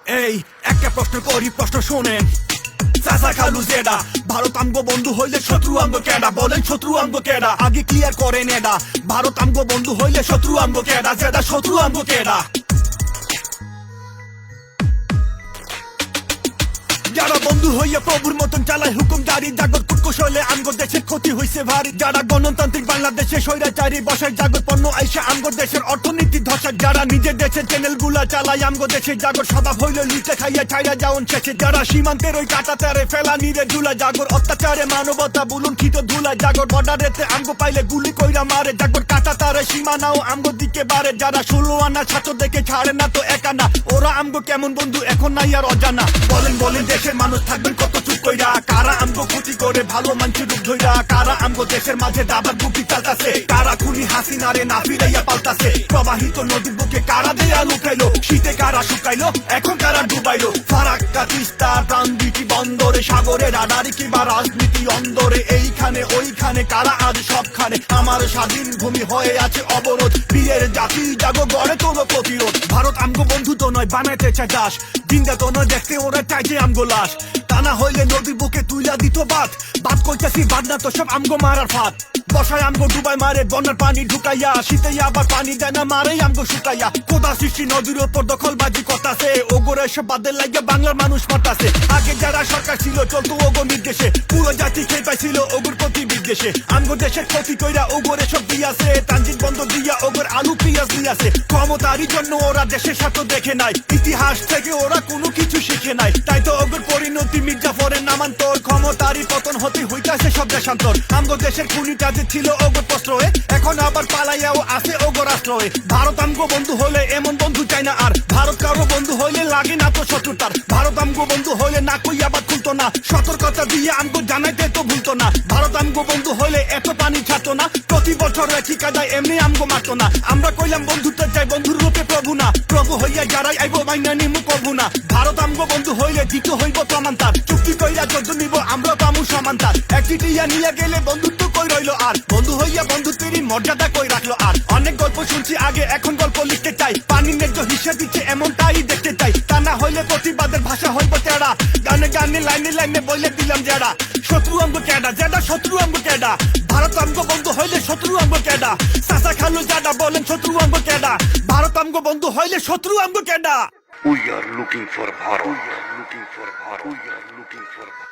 এই একটা প্রশ্ন করি, প্রশ্ন শোনেন। চাচা খালু জেডা ভারত আমগো বন্ধু হইলে শত্রু আমগো কেডা? বলেন শত্রু আমগো কেডা? আগে ক্লিয়ার করেন এটা। ভারত আমগো বন্ধু হইলে শত্রু আমগো কেডা? জেডা শত্রু আমগো কেডা? যারা বন্ধু হইয়া প্রভুর মতন চালায় হুকুম জারি, জাগত কুটকুশলে আমগো দেশের ক্ষতি হইছে ভারী। যারা গণতান্ত্রিক বাংলাদেশে স্বৈরাচারী বসায় জাগত পণ্য আইসা আমগো দেশের অর্থনীতি ধসায়। যারা নিজের দেশের চ্যানেল গুলা চালায় আমগো দেশে জাগর স্বভাব হইলে লুটে খাইয়া ছাইরা যাওন শেষে। যারা সীমান্তের ওই কাটাতারে ফেলা নিরে ঝুলা জাগর অত্যাচারে মানবতা বুলুণ্ঠিত ধুলা। জাগর বর্ডারেতে আমগো পাইলে গুলি কইরা মারে। জাগর কাটাতারে সীমানাও আমগো দিকে বাড়ে। যারা 16 আনা ছাত্র দেখে ছাড়ে না তো একানা, ওরা আমগো কেমন বন্ধু এখন নাই আর অজানা। বলেন বলেন দেশের মানুষ থাকবেন কত চুপ কইরা? কারা আমগো ক্ষতি করে ভালো মানুষের রূপ ধইরা? কারা আমগো দেশের মাঝে দাবার বুকি চালতাছে? কারা খুনি হাসিনারে না ফিরাইয়া পাল্টাছে? প্রবাহিত নদীর বুকে কারা দেয়া লুকাইলো? শীতে কারা শুকাইলো, এখন কারা ডুবাইলো? ফারাক্কা তিস্তা প্রাণবিটি বন্দরে, সাগরে রাডারি কিংবা রাজনীতি অন্দরে, এইখানে ওইখানে কারা আজ সবখানে? আমার স্বাধীন ভূমি হয়ে আছে অবরোধ। বীরের জাতি জাগো গড়ে তোলো প্রতিরোধ। ভারত আমগো বন্ধু তো নয়, বানাইতে চায় দাস। দিনটা তো নয়, দেখতে ওরা চাইছে আমগো লাশ। তা না হইলে নদীর বুকে তুইলা দিত বাদ। বাদ কইতাছি বাদ না তো সব আমগো মারার ফাঁদ। বসায় আমগো ডুবাই মারে বন্যার পানি ঢুকাইয়া, শীতে আবার পানি দেয় না মারে আমগো শুকাইয়া। কোদা সৃষ্টি নদীর ওপর দখলবাজি করতাছে, ওগরে সব বাদের লাগিয়া বাংলার মানুষ মারতাছে। আগে যারা সরকার ছিল চলতো ওগো নির্দেশে, পুরো জাতি খেয়ে পাইছিল ওগর প্রতি বিদ্বেষে। আমগো দেশের ক্ষতি কইরা ওগরে সব দিয়াছে, ট্রানজিট বন্ধ দিয়া ওগর আলু পিঁয়াজ দিয়াছে। ক্ষমতারই জন্য ওরা দেশের স্বার্থ দেখে নাই, ইতিহাস থেকে ওরা কোনো কিছু শিখে নাই। তাই তো ওগর পরিণতি মির্জাফরের নামান্তর, ক্ষমতারই পতন হতে হইতাছে সব দেশান্তর। আমগো দেশের খুনিটা যে ছিল ওগর প্রশ্রয়ে, এখন আবার পালাইয়াও আছে ওগর আশ্রয়ে। ভারত আমগো বন্ধু হইলে এমন বন্ধু চাই না আর। ভারত কারো বন্ধু হইলে লাগে না তো শত্রুতার। ভারত আমগো বন্ধু হইলে না কই আবার খুলতো না, সতর্কতা দিয়ে আমগো জানাইতে তো ভুলতো না। ভারত আমগো বন্ধু হইলে এত পানি ছাড়তো না, প্রতি বছর একই কাদায় এমনি আমগো মারতো না। আমরা কইলাম বন্ধুত্ব চাই, বন্ধুর রূপে প্রভু না। প্রভু হইয়া যারাই আইবো মাইনা নিমু কভু না। ভারত আমগো বন্ধু হইলে দিতে হইব প্রমাণ তার। চুক্তি কইরা যত নিব আমরা পামু সমান তার। একটিয়া নিয়ে গেলে বন্ধুত্ব কই রইলো আর? বন্ধু হইয়া বন্ধুত্বেরই মর্যাদা কই রাখলো আর? অনেক গল্প শুনছি আগে, এখন গল্প লিখতে চাই। পানি ন্যায্য হিসেব দিচ্ছে এমনটাই দেখতে চাই। তা না হইলে প্রতিবাদের ভাষা হইব তেরা। গানে গানে লাইনে লাইনে বলে দিলাম যারা শত্রু আমগো কেডা? যেডা শত্রু আমগো কেডা? ভারত আমগো বন্ধু হইলে শত্রু আমগো কেডা? চাচা খালু যাডা বলেন শত্রু আমগো কেডা? ভারত আমগো বন্ধু হইলে শত্রু আমগো কেডা? We are looking for Bharat. We are looking for Bharat. We are looking for Bharat.